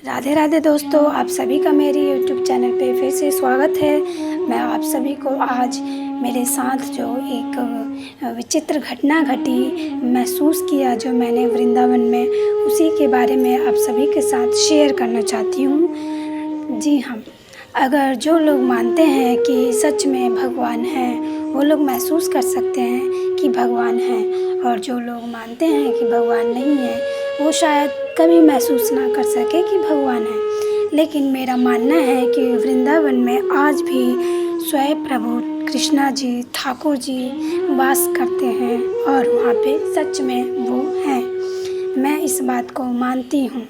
राधे राधे दोस्तों, आप सभी का मेरे यूट्यूब चैनल पे फिर से स्वागत है। मैं आप सभी को आज मेरे साथ जो एक विचित्र घटना घटी, महसूस किया जो मैंने वृंदावन में, उसी के बारे में आप सभी के साथ शेयर करना चाहती हूँ। जी हाँ, अगर जो लोग मानते हैं कि सच में भगवान हैं, वो लोग महसूस कर सकते हैं कि भगवान हैं, और जो लोग मानते हैं कि भगवान नहीं है, वो शायद कभी महसूस ना कर सके कि भगवान है। लेकिन मेरा मानना है कि वृंदावन में आज भी स्वयं प्रभु कृष्णा जी, ठाकुर जी वास करते हैं, और वहाँ पे सच में वो हैं। मैं इस बात को मानती हूँ।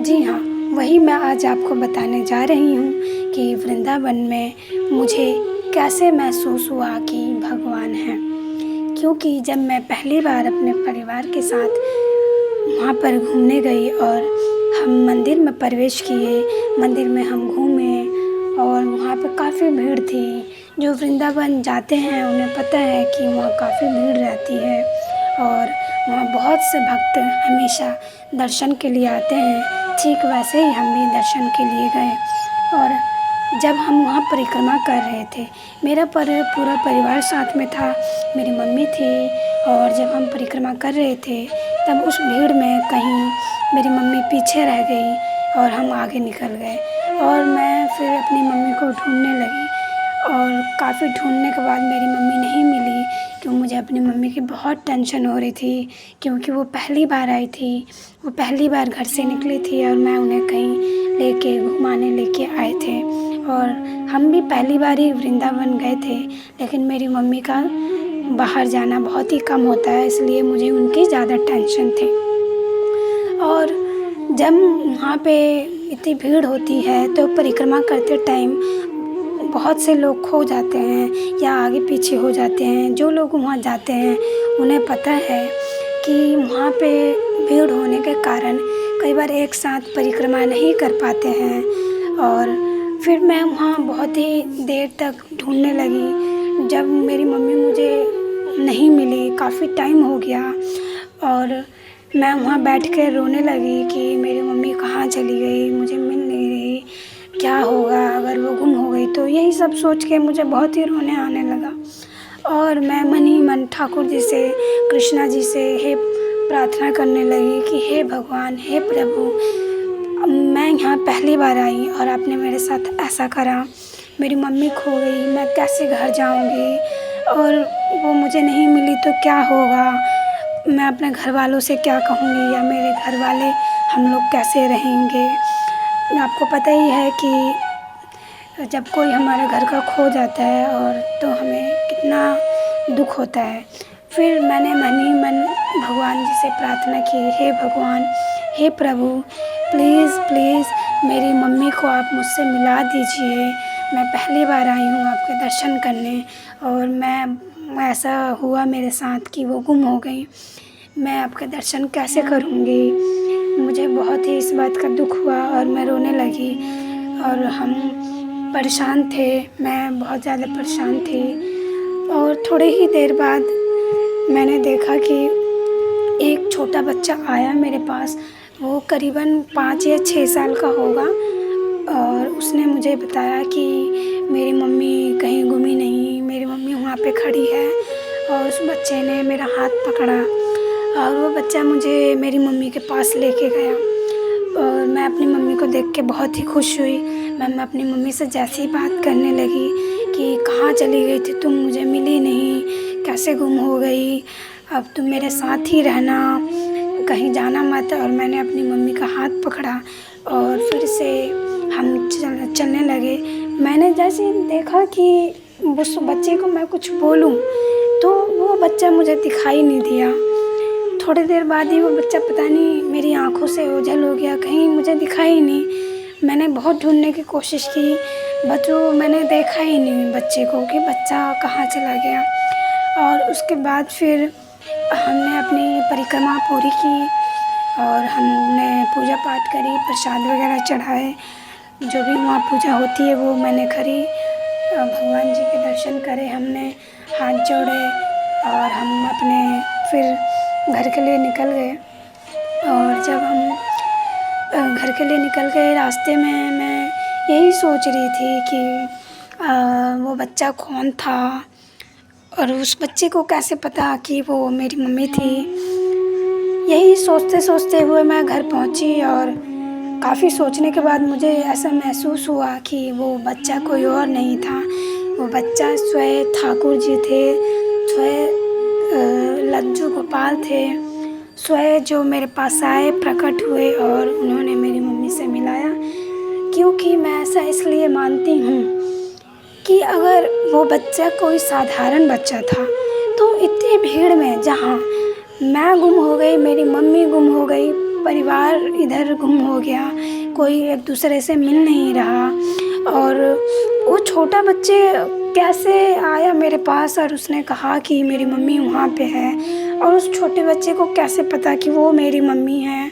जी हाँ, वही मैं आज आपको बताने जा रही हूँ कि वृंदावन में मुझे कैसे महसूस हुआ कि भगवान हैं। क्योंकि जब मैं पहली बार अपने परिवार के साथ वहाँ पर घूमने गई और हम मंदिर में प्रवेश किए, मंदिर में हम घूमे, और वहाँ पे काफ़ी भीड़ थी। जो वृंदावन जाते हैं उन्हें पता है कि वहाँ काफ़ी भीड़ रहती है, और वहाँ बहुत से भक्त हमेशा दर्शन के लिए आते हैं। ठीक वैसे ही हम भी दर्शन के लिए गए, और जब हम वहाँ परिक्रमा कर रहे थे, मेरा पूरा परिवार साथ में था, मेरी मम्मी थी, और जब हम परिक्रमा कर रहे थे तब उस भीड़ में कहीं मेरी मम्मी पीछे रह गई और हम आगे निकल गए, और मैं फिर अपनी मम्मी को ढूंढने लगी, और काफ़ी ढूंढने के बाद मेरी मम्मी नहीं मिली। क्योंकि मुझे अपनी मम्मी की बहुत टेंशन हो रही थी, क्योंकि वो पहली बार आई थी, वो पहली बार घर से निकली थी, और मैं उन्हें कहीं लेके घुमाने लेके आए थे, और हम भी पहली बार ही वृंदावन गए थे। लेकिन मेरी मम्मी का बाहर जाना बहुत ही कम होता है, इसलिए मुझे उनकी ज़्यादा टेंशन थी। और जब वहाँ पे इतनी भीड़ होती है तो परिक्रमा करते टाइम बहुत से लोग खो जाते हैं या आगे पीछे हो जाते हैं। जो लोग वहाँ जाते हैं उन्हें पता है कि वहाँ पे भीड़ होने के कारण कई बार एक साथ परिक्रमा नहीं कर पाते हैं। और फिर मैं वहाँ बहुत ही देर तक ढूंढने लगी। जब मेरी मम्मी मुझे नहीं मिली, काफ़ी टाइम हो गया, और मैं वहाँ बैठ कर रोने लगी कि मेरी मम्मी कहाँ चली गई, मुझे मिल नहीं रही, क्या होगा अगर वो गुम हो गई तो। यही सब सोच के मुझे बहुत ही रोने आने लगा, और मैं मन ही मन ठाकुर जी से, कृष्णा जी से हे प्रार्थना करने लगी कि हे भगवान, हे प्रभु, मैं यहाँ पहली बार आई और आपने मेरे साथ ऐसा करा। मेरी मम्मी खो गई, मैं कैसे घर जाऊँगी, और वो मुझे नहीं मिली तो क्या होगा, मैं अपने घर वालों से क्या कहूँगी, या मेरे घर वाले, हम लोग कैसे रहेंगे। आपको पता ही है कि जब कोई हमारे घर का खो जाता है और तो हमें कितना दुख होता है। फिर मैंने मन ही मन भगवान जी से प्रार्थना की, हे भगवान, हे प्रभु, प्लीज़ प्लीज़ मेरी मम्मी को आप मुझसे मिला दीजिए। मैं पहली बार आई हूँ आपके दर्शन करने, और मैं ऐसा हुआ मेरे साथ कि वो गुम हो गई। मैं आपके दर्शन कैसे करूँगी। मुझे बहुत ही इस बात का दुख हुआ और मैं रोने लगी, और हम परेशान थे, मैं बहुत ज़्यादा परेशान थी। और थोड़े ही देर बाद मैंने देखा कि एक छोटा बच्चा आया मेरे पास। वो करीबन 5 या 6 साल का होगा, और उसने मुझे बताया कि मेरी मम्मी कहीं गुमी नहीं, मेरी मम्मी वहाँ पे खड़ी है। और उस बच्चे ने मेरा हाथ पकड़ा, और वो बच्चा मुझे मेरी मम्मी के पास लेके गया, और मैं अपनी मम्मी को देख के बहुत ही खुश हुई। मैं अपनी मम्मी से जैसे ही बात करने लगी कि कहाँ चली गई थी तुम, मुझे मिली नहीं, कैसे गुम हो गई, अब तुम मेरे साथ ही रहना, कहीं जाना मत। और मैंने अपनी मम्मी का हाथ पकड़ा, और फिर से हम चलने लगे। मैंने जैसे देखा कि उस बच्चे को मैं कुछ बोलूं, तो वो बच्चा मुझे दिखाई नहीं दिया। थोड़ी देर बाद ही वो बच्चा पता नहीं मेरी आँखों से ओझल हो गया, कहीं मुझे दिखा ही नहीं। मैंने बहुत ढूंढने की कोशिश की, बच्चों मैंने देखा ही नहीं बच्चे को कि बच्चा कहाँ चला गया। और उसके बाद फिर हमने अपनी परिक्रमा पूरी की, और हमने पूजा पाठ करी, प्रसाद वगैरह चढ़ाए, जो भी वहाँ पूजा होती है वो मैंने करी। भगवान जी के दर्शन करे हमने, हाथ जोड़े, और हम अपने फिर घर के लिए निकल गए। और जब हम घर के लिए निकल गए। रास्ते में मैं यही सोच रही थी कि वो बच्चा कौन था और उस बच्चे को कैसे पता कि वो मेरी मम्मी थी। यही सोचते सोचते हुए मैं घर पहुंची और काफ़ी सोचने के बाद मुझे ऐसा महसूस हुआ कि वो बच्चा कोई और नहीं था। वो बच्चा स्वयं ठाकुर जी थे, स्वयं लज्जू गोपाल थे, स्वयं जो मेरे पास आए, प्रकट हुए और उन्होंने मेरी मम्मी से मिलाया। क्योंकि मैं ऐसा इसलिए मानती हूँ कि अगर वो बच्चा कोई साधारण बच्चा था तो इतनी भीड़ में, जहाँ मैं गुम हो गई, मेरी मम्मी गुम हो गई, परिवार इधर गुम हो गया, कोई एक दूसरे से मिल नहीं रहा, और वो छोटा बच्चे कैसे आया मेरे पास और उसने कहा कि मेरी मम्मी वहाँ पे है, और उस छोटे बच्चे को कैसे पता कि वो मेरी मम्मी है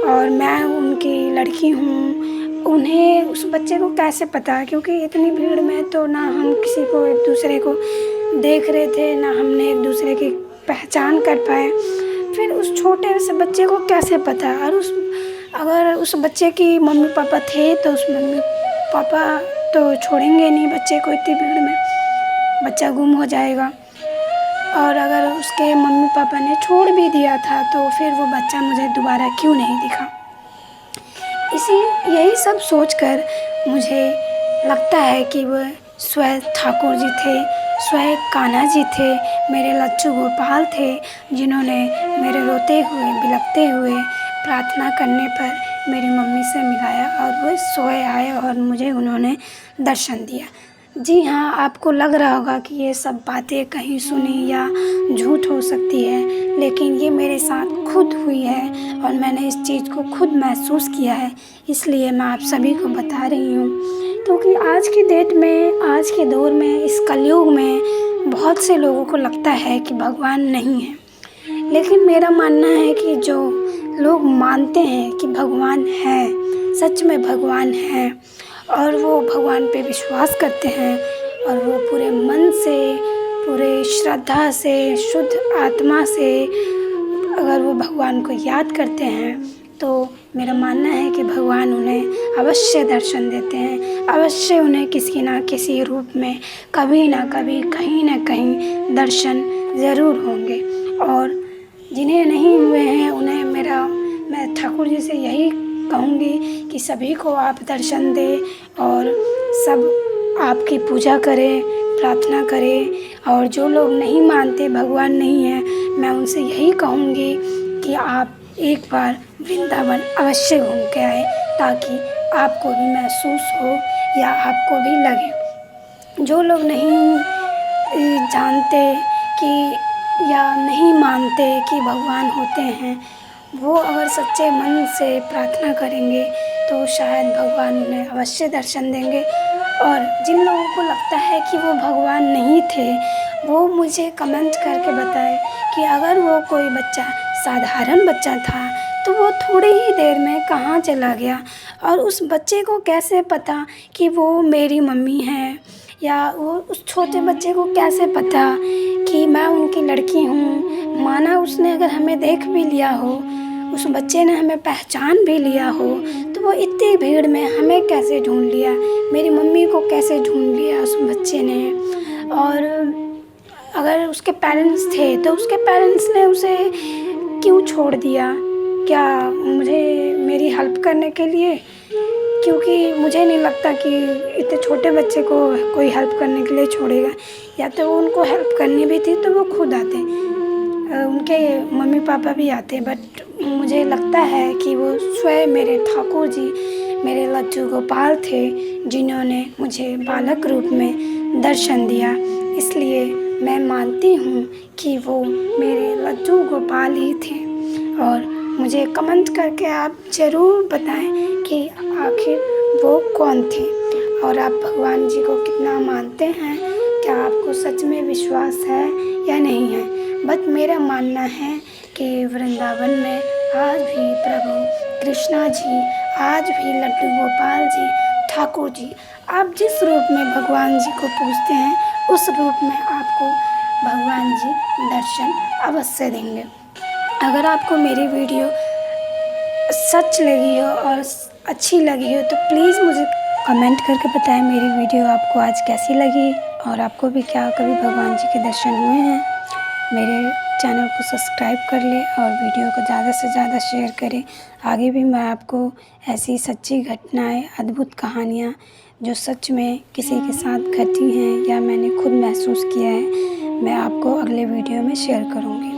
और मैं उनकी लड़की हूँ। उन्हें, उस बच्चे को कैसे पता, क्योंकि इतनी भीड़ में तो ना हम किसी को, एक दूसरे को देख रहे थे, ना हमने एक दूसरे की पहचान कर पाए। फिर उस छोटे से बच्चे को कैसे पता, और अगर उस बच्चे की मम्मी पापा थे तो उस मम्मी पापा तो छोड़ेंगे नहीं बच्चे को इतनी भीड़ में, बच्चा गुम हो जाएगा। और अगर उसके मम्मी पापा ने छोड़ भी दिया था तो फिर वो बच्चा मुझे दोबारा क्यों नहीं दिखा। यही सब सोचकर मुझे लगता है कि वह स्वयं ठाकुर जी थे, स्वयं कान्हा जी थे, मेरे लज्जू गोपाल थे, जिन्होंने मेरे रोते हुए, बिलखते हुए, प्रार्थना करने पर मेरी मम्मी से मिलाया और वो स्वयं आए और मुझे उन्होंने दर्शन दिया। जी हाँ, आपको लग रहा होगा कि ये सब बातें कहीं सुनी या झूठ हो सकती है, लेकिन ये मेरे साथ खुद हुई है और मैंने इस चीज़ को खुद महसूस किया है, इसलिए मैं आप सभी को बता रही हूँ। क्योंकि आज की डेट में, आज के दौर में, इस कलयुग में बहुत से लोगों को लगता है कि भगवान नहीं है, लेकिन मेरा मानना है कि जो लोग मानते हैं कि भगवान है, सच में भगवान है, और वो भगवान पे विश्वास करते हैं और वो पूरे मन से, पूरे श्रद्धा से, शुद्ध आत्मा से अगर वो भगवान को याद करते हैं तो मेरा मानना है कि भगवान उन्हें अवश्य दर्शन देते हैं, अवश्य उन्हें किसी ना किसी रूप में कभी ना कभी, कहीं ना कहीं दर्शन ज़रूर होंगे। और जिन्हें नहीं हुए हैं उन्हें मैं ठाकुर जी से यही कहूँगी कि सभी को आप दर्शन दें और सब आपकी पूजा करें, प्रार्थना करें। और जो लोग नहीं मानते भगवान नहीं है, मैं उनसे यही कहूँगी कि आप एक बार वृंदावन अवश्य घूम के आए, ताकि आपको भी महसूस हो या आपको भी लगे। जो लोग नहीं जानते कि या नहीं मानते कि भगवान होते हैं, वो अगर सच्चे मन से प्रार्थना करेंगे तो शायद भगवान उन्हें अवश्य दर्शन देंगे। और जिन लोगों को लगता है कि वो भगवान नहीं थे, वो मुझे कमेंट करके बताएं कि अगर वो कोई बच्चा साधारण बच्चा था तो वो थोड़ी ही देर में कहाँ चला गया, और उस बच्चे को कैसे पता कि वो मेरी मम्मी है, या वो उस छोटे बच्चे को कैसे पता कि मैं उनकी लड़की हूँ। माना उसने अगर हमें देख भी लिया हो, उस बच्चे ने हमें पहचान भी लिया हो, तो वो इतनी भीड़ में हमें कैसे ढूंढ लिया, मेरी मम्मी को कैसे ढूंढ लिया उस बच्चे ने। और अगर उसके पेरेंट्स थे तो उसके पेरेंट्स ने उसे क्यों छोड़ दिया, क्या मेरी हेल्प करने के लिए? क्योंकि मुझे नहीं लगता कि इतने छोटे बच्चे को कोई हेल्प करने के लिए छोड़ेगा, या तो उनको हेल्प करनी भी थी तो वो खुद आते, उनके मम्मी पापा भी आते। बट मुझे लगता है कि वो स्वयं मेरे ठाकुर जी, मेरे लज्जू गोपाल थे, जिन्होंने मुझे बालक रूप में दर्शन दिया। इसलिए मैं मानती हूँ कि वो मेरे लज्जू गोपाल ही थे। और मुझे कमेंट करके आप ज़रूर बताएं कि आखिर वो कौन थे और आप भगवान जी को कितना मानते हैं, क्या आपको सच में विश्वास है या नहीं है। बट मेरा मानना है कि वृंदावन में आज भी प्रभु कृष्णा जी, आज भी लड्डू गोपाल जी, ठाकुर जी, आप जिस रूप में भगवान जी को पूजते हैं उस रूप में आपको भगवान जी दर्शन अवश्य देंगे। अगर आपको मेरी वीडियो सच लगी हो और अच्छी लगी हो तो प्लीज़ मुझे कमेंट करके बताएं मेरी वीडियो आपको आज कैसी लगी और आपको भी क्या कभी भगवान जी के दर्शन हुए हैं। मेरे चैनल को सब्सक्राइब कर लें और वीडियो को ज़्यादा से ज़्यादा शेयर करें। आगे भी मैं आपको ऐसी सच्ची घटनाएं, अद्भुत कहानियाँ जो सच में किसी के साथ घटी हैं या मैंने खुद महसूस किया है, मैं आपको अगले वीडियो में शेयर करूँगी।